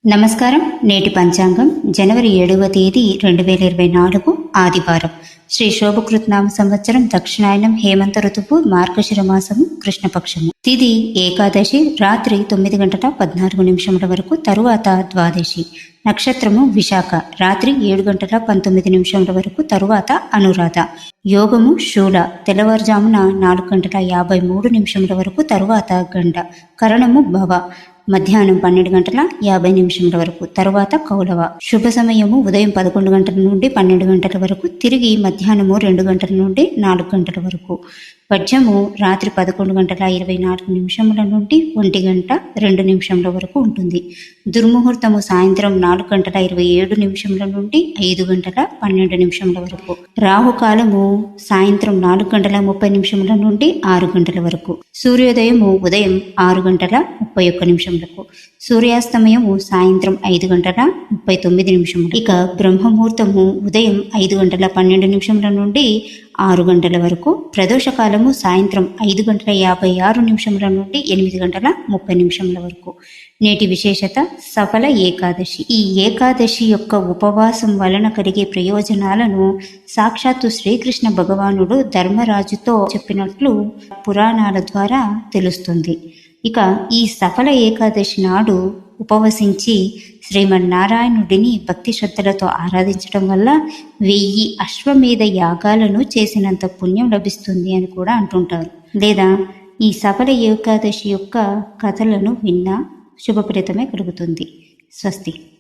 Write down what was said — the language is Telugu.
నమస్కారం. నేటి పంచాంగం జనవరి 7వ తేదీ 2024 ఆదివారం. శ్రీ శోభకృత్నామ సంవత్సరం దక్షిణాయనం హేమంత ఋతువు మార్గశిర మాసము కృష్ణపక్షము. తిథి ఏకాదశి రాత్రి 9:14 వరకు, తరువాత ద్వాదశి. నక్షత్రము విశాఖ రాత్రి 7:19 వరకు, తరువాత అనురాధ. యోగము శూల తెల్లవారుజామున 4:53 వరకు, తరువాత గండ. కరణము భవ మధ్యాహ్నం 12:50 వరకు, తరువాత కౌలవ. శుభ సమయము ఉదయం 11 గంటల నుండి 12 గంటల వరకు, తిరిగి మధ్యాహ్నము 2 గంటల నుండి 4 గంటల వరకు. పద్యము రాత్రి 11:24 నుండి 1:02 వరకు ఉంటుంది. దుర్ముహూర్తము సాయంత్రం 4:27 నుండి 5:12 వరకు. రాహుకాలము సాయంత్రం 4:30 నుండి 6 గంటల వరకు. సూర్యోదయము ఉదయం 6:31. సూర్యాస్తమయము సాయంత్రం 5:39. ఇక బ్రహ్మముహూర్తము ఉదయం 5:12 నుండి 6 గంటల వరకు. ప్రదోషకాలము సాయంత్రం 5:56 నుండి 8:30 వరకు. నేటి విశేషత సఫల ఏకాదశి. ఈ ఏకాదశి యొక్క ఉపవాసం వలన కలిగే ప్రయోజనాలను సాక్షాత్తు శ్రీకృష్ణ భగవానుడు ధర్మరాజుతో చెప్పినట్లు పురాణాల ద్వారా తెలుస్తుంది. ఇక ఈ సఫల ఏకాదశి నాడు ఉపవసించి శ్రీమన్నారాయణుడిని భక్తి శ్రద్ధలతో ఆరాధించడం వల్ల 1000 అశ్వమేధ యాగాలను చేసినంత పుణ్యం లభిస్తుంది అని కూడా అంటుంటారు. లేదా ఈ సఫల ఏకాదశి యొక్క కథలను విన్నా శుభప్రదమే కలుగుతుంది. స్వస్తి.